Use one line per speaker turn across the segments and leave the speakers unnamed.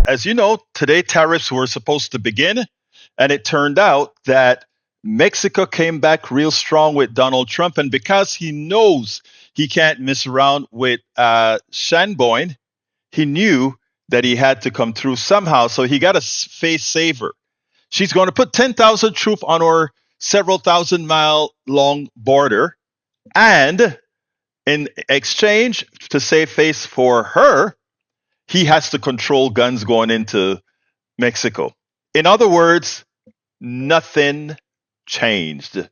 As you know, today tariffs were supposed to begin, and it turned out that Mexico came back real strong with Donald Trump. And because he knows he can't mess around with Shanboyne, he knew that he had to come through somehow. So he got a face saver. She's going to put 10,000 troops on our several thousand-mile long border. And in exchange to save face for her, he has to control guns going into Mexico. In other words, nothing changed.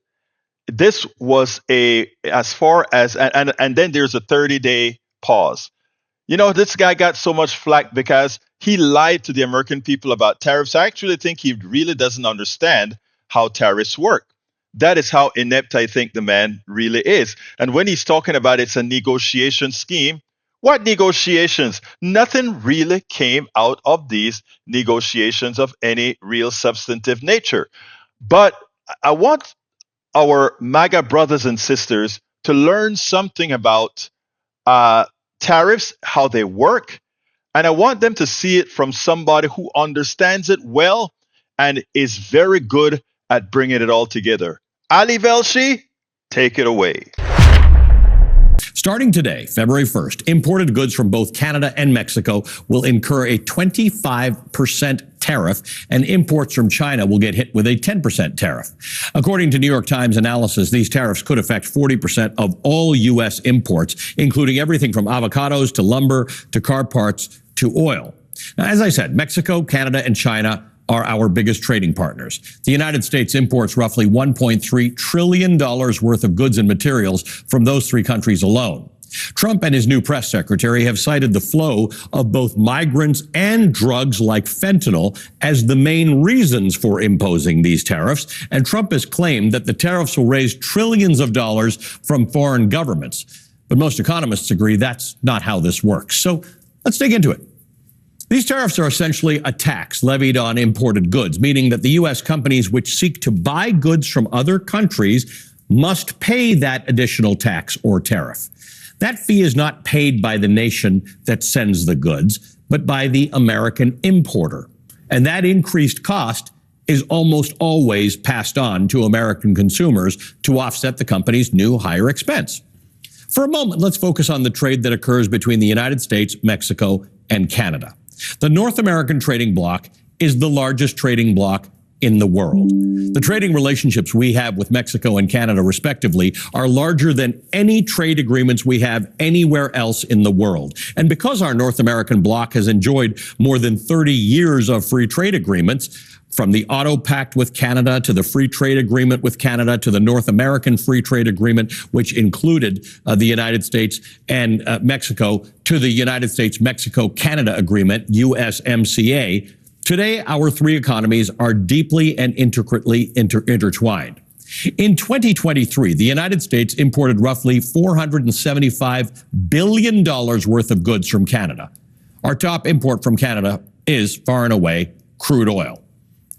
This was as far as, and then there's a 30-day pause. You know, this guy got so much flack because he lied to the American people about tariffs. I actually think he really doesn't understand how tariffs work. That is how inept I think the man really is. And when he's talking about it's a negotiation scheme, what negotiations? Nothing really came out of these negotiations of any real substantive nature. But I want our MAGA brothers and sisters to learn something about tariffs, how they work. And I want them to see it from somebody who understands it well and is very good at bringing it all together. Ali Velshi, take it away.
Starting today, February 1st, imported goods from both Canada and Mexico will incur a 25% tariff, and imports from China will get hit with a 10% tariff. According to New York Times analysis, these tariffs could affect 40% of all U.S. imports, including everything from avocados to lumber to car parts to oil. Now, as I said, Mexico, Canada, and China are our biggest trading partners. The United States imports roughly $1.3 trillion worth of goods and materials from those three countries alone. Trump and his new press secretary have cited the flow of both migrants and drugs like fentanyl as the main reasons for imposing these tariffs, and Trump has claimed that the tariffs will raise trillions of dollars from foreign governments. But most economists agree that's not how this works. So let's dig into it. These tariffs are essentially a tax levied on imported goods, meaning that the U.S. companies which seek to buy goods from other countries must pay that additional tax or tariff. That fee is not paid by the nation that sends the goods, but by the American importer. And that increased cost is almost always passed on to American consumers to offset the company's new higher expense. For a moment, let's focus on the trade that occurs between the United States, Mexico, and Canada. The North American trading bloc is the largest trading bloc in the world. The trading relationships we have with Mexico and Canada, respectively, are larger than any trade agreements we have anywhere else in the world. And because our North American bloc has enjoyed more than 30 years of free trade agreements, from the Auto Pact with Canada to the Free Trade Agreement with Canada to the North American Free Trade Agreement, which included the United States and Mexico, to the United States-Mexico-Canada Agreement, USMCA, today our three economies are deeply and intricately intertwined. In 2023, the United States imported roughly $475 billion worth of goods from Canada. Our top import from Canada is, far and away, crude oil.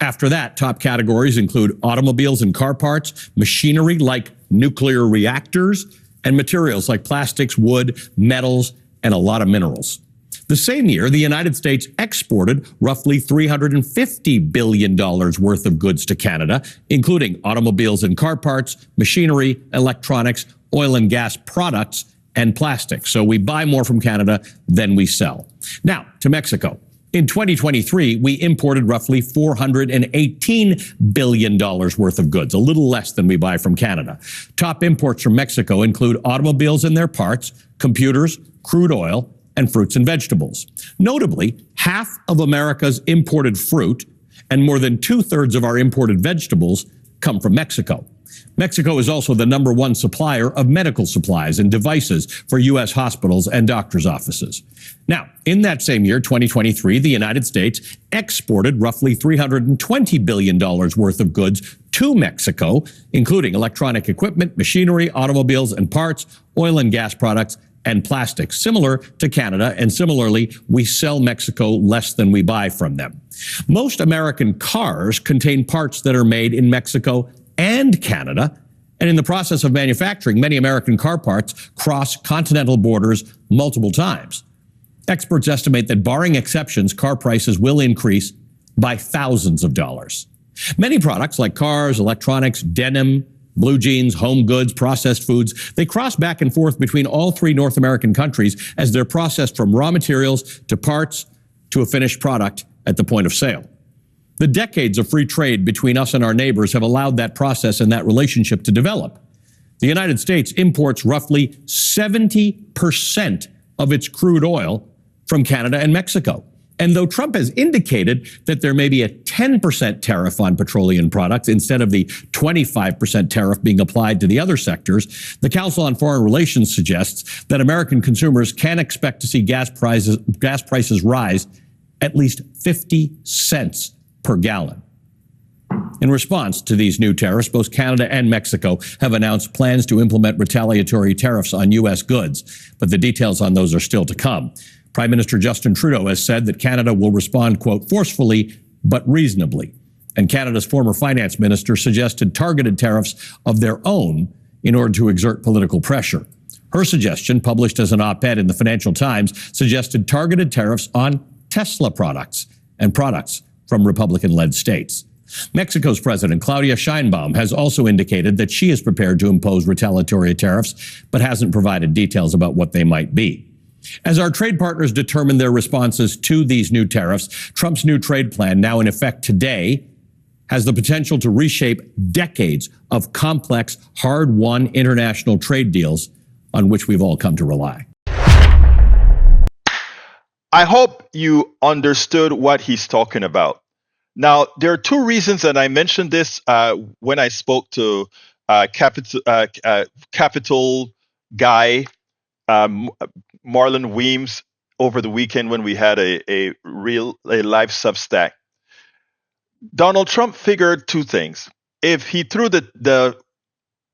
After that, top categories include automobiles and car parts, machinery like nuclear reactors, and materials like plastics, wood, metals, and a lot of minerals. The same year, the United States exported roughly $350 billion worth of goods to Canada, including automobiles and car parts, machinery, electronics, oil and gas products, and plastics. So we buy more from Canada than we sell. Now, to Mexico. In 2023, we imported roughly $418 billion worth of goods, a little less than we buy from Canada. Top imports from Mexico include automobiles and their parts, computers, crude oil, and fruits and vegetables. Notably, half of America's imported fruit and more than 2/3 of our imported vegetables come from Mexico. Mexico is also the #1 supplier of medical supplies and devices for U.S. hospitals and doctors' offices. Now, in that same year, 2023, the United States exported roughly $320 billion worth of goods to Mexico, including electronic equipment, machinery, automobiles and parts, oil and gas products, and plastics, similar to Canada, and similarly, we sell Mexico less than we buy from them. Most American cars contain parts that are made in Mexico and Canada, and in the process of manufacturing, many American car parts cross continental borders multiple times. Experts estimate that barring exceptions, car prices will increase by thousands of dollars. Many products like cars, electronics, denim, blue jeans, home goods, processed foods, they cross back and forth between all three North American countries as they're processed from raw materials to parts to a finished product at the point of sale. The decades of free trade between us and our neighbors have allowed that process and that relationship to develop. The United States imports roughly 70% of its crude oil from Canada and Mexico. And though Trump has indicated that there may be a 10% tariff on petroleum products instead of the 25% tariff being applied to the other sectors, the Council on Foreign Relations suggests that American consumers can expect to see gas prices rise at least 50 cents per gallon. In response to these new tariffs, both Canada and Mexico have announced plans to implement retaliatory tariffs on U.S. goods, but the details on those are still to come. Prime Minister Justin Trudeau has said that Canada will respond, quote, forcefully but reasonably. And Canada's former finance minister suggested targeted tariffs of their own in order to exert political pressure. Her suggestion, published as an op-ed in the Financial Times, suggested targeted tariffs on Tesla products and products from Republican-led states. Mexico's President Claudia Sheinbaum has also indicated that she is prepared to impose retaliatory tariffs, but hasn't provided details about what they might be. As our trade partners determine their responses to these new tariffs, Trump's new trade plan, now in effect today, has the potential to reshape decades of complex, hard-won international trade deals on which we've all come to rely.
I hope you understood what he's talking about. Now, there are two reasons, and I mentioned this when I spoke to Capital Guy, Marlon Weems, over the weekend when we had a live Substack. Donald Trump figured two things. If he threw the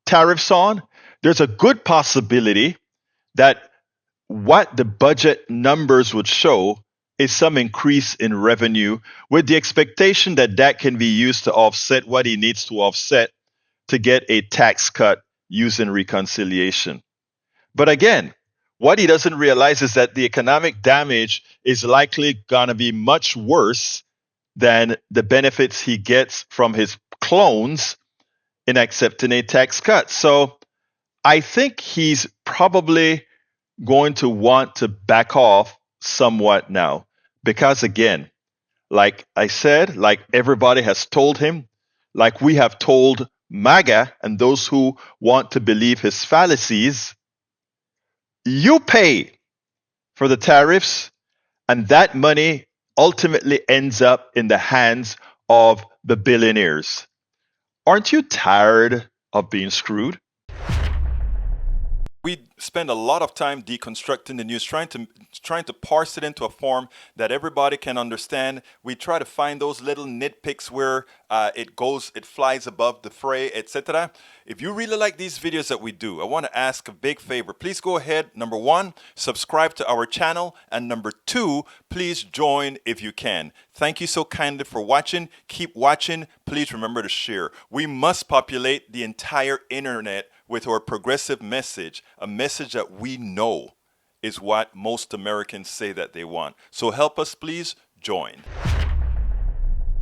tariffs on, there's a good possibility that what the budget numbers would show is some increase in revenue, with the expectation that that can be used to offset what he needs to offset to get a tax cut using reconciliation. But again, what he doesn't realize is that the economic damage is likely going to be much worse than the benefits he gets from his clones in accepting a tax cut. So I think he's probably going to want to back off somewhat now. Because again, like I said, like everybody has told him, like we have told MAGA and those who want to believe his fallacies, you pay for the tariffs, and that money ultimately ends up in the hands of the billionaires. Aren't you tired of being screwed?
We spend a lot of time deconstructing the news, trying to parse it into a form that everybody can understand. We try to find those little nitpicks where it flies above the fray, etc. If you really like these videos that we do, I want to ask a big favor. Please go ahead, number one, subscribe to our channel, and number two, please join if you can. Thank you so kindly for watching. Keep watching. Please remember to share. We must populate the entire internet with our progressive message, a message that we know is what most Americans say that they want. So help us, please join.